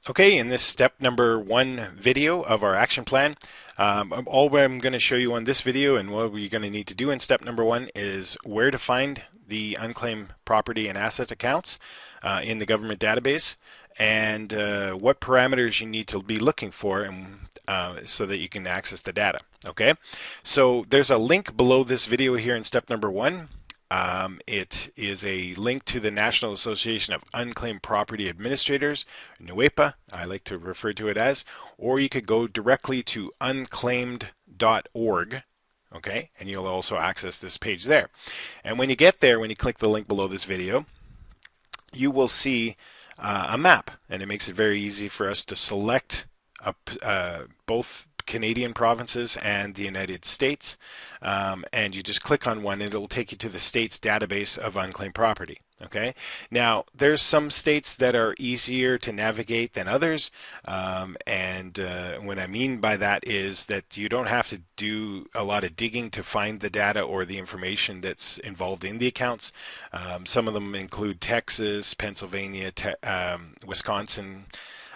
Okay, in this step number 1 video of our action plan, all I'm going to show you on this video and what we're going to need to do in step number 1 is where to find the unclaimed property and asset accounts in the government database, and what parameters you need to be looking for and so that you can access the data. Okay, so there's a link below this video here in step number 1. It is a link to the National Association of Unclaimed Property Administrators, NUEPA, I like to refer to it as, or you could go directly to unclaimed.org, okay, and you'll also access this page there. And when you get there, when you click the link below this video, you will see a map, and it makes it very easy for us to select both Canadian provinces and the United States, and you just click on one and it will take you to the state's database of unclaimed property. Okay, now there's some states that are easier to navigate than others, and what I mean by that is that you don't have to do a lot of digging to find the data or the information that's involved in the accounts. Some of them include Texas, Pennsylvania, Wisconsin.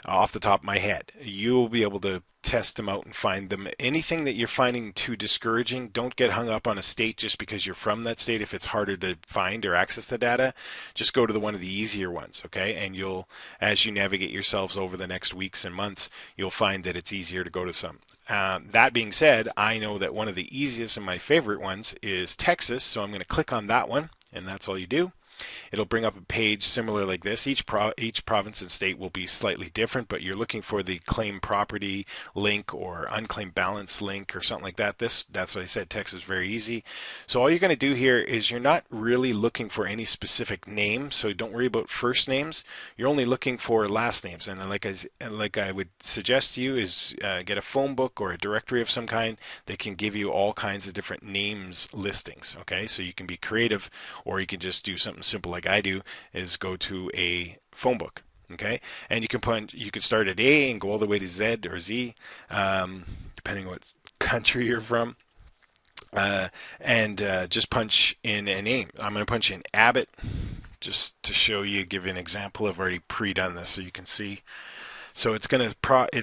Off the top of my head, you'll be able to test them out and find them. Anything that you're finding too discouraging, don't get hung up on a state just because you're from that state. If it's harder to find or access the data, just go to one of the easier ones, okay? And you'll, as you navigate yourselves over the next weeks and months, you'll find that it's easier to go to some. That being said, I know that one of the easiest and my favorite ones is Texas, so I'm going to click on that one, and that's all you do. It'll bring up a page similar like this. Each province and state will be slightly different, but you're looking for the claim property link or unclaimed balance link or something like that. That's what I said. Texas is very easy. So all you're going to do here is you're not really looking for any specific name, so don't worry about first names. You're only looking for last names, and like I would suggest to you is get a phone book or a directory of some kind that can give you all kinds of different names listings. Okay, so you can be creative, or you can just do something simple like I do, is go to a phone book. Okay, and you can start at A and go all the way to Z or Z, depending on what country you're from, and just punch in a name. I'm going to punch in Abbott just to show you, give you an example. I've already pre-done this so you can see. So it's going to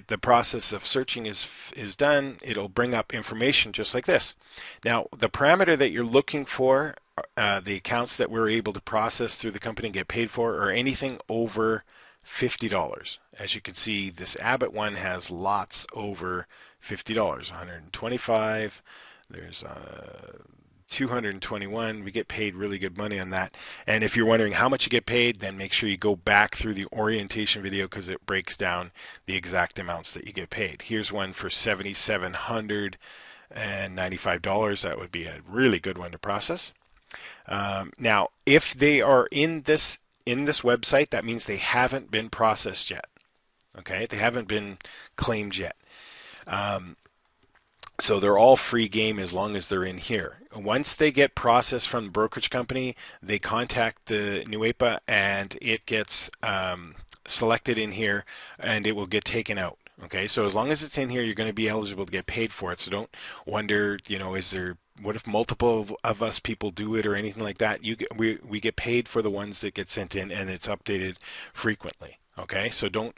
the process of searching is done. It'll bring up information just like this. Now the parameter that you're looking for, the accounts that we're able to process through the company and get paid for, are anything over $50. As you can see, this Abbott one has lots over $50. 125. There's 221. We get paid really good money on that. And if you're wondering how much you get paid, then make sure you go back through the orientation video because it breaks down the exact amounts that you get paid. Here's one for $7,795. That would be a really good one to process. Now, if they are in this website, that means they haven't been processed yet. Okay, they haven't been claimed yet. So they're all free game as long as they're in here. Once they get processed from the brokerage company, they contact the NUEPA and it gets selected in here and it will get taken out. Okay, so as long as it's in here, you're going to be eligible to get paid for it. So don't wonder, what if multiple of us people do it or anything like that? We get paid for the ones that get sent in, and it's updated frequently. Okay, so don't,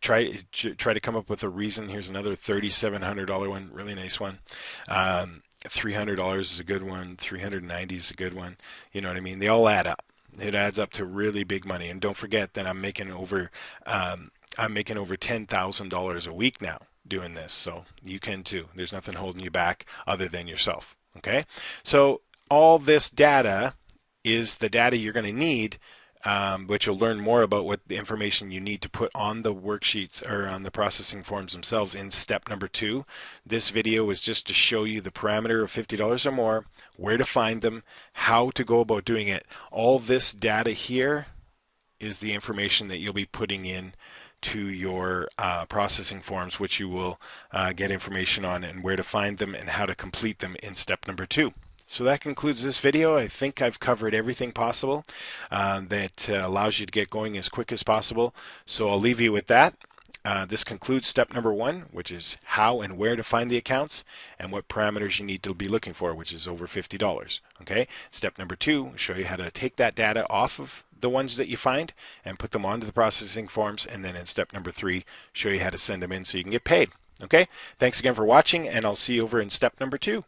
try to come up with a reason. Here's another $3,700 one, really nice one. $300 is a good one. $390 is a good one. You know what I mean? They all add up. It adds up to really big money. And don't forget that I'm making over $10,000 a week now doing this. So you can too. There's nothing holding you back other than yourself. Okay. So all this data is the data you're going to need, which you'll learn more about what the information you need to put on the worksheets or on the processing forms themselves in step number 2. This video is just to show you the parameter of $50 or more, where to find them, how to go about doing it. All this data here is the information that you'll be putting in to your processing forms, which you will get information on and where to find them and how to complete them in step number 2. So that concludes this video. I think I've covered everything possible that allows you to get going as quick as possible. So I'll leave you with that. This concludes step number 1, which is how and where to find the accounts and what parameters you need to be looking for, which is over $50. Okay. Step number 2, show you how to take that data off of the ones that you find and put them onto the processing forms. And then in step number 3, show you how to send them in so you can get paid. Okay. Thanks again for watching, and I'll see you over in step number 2.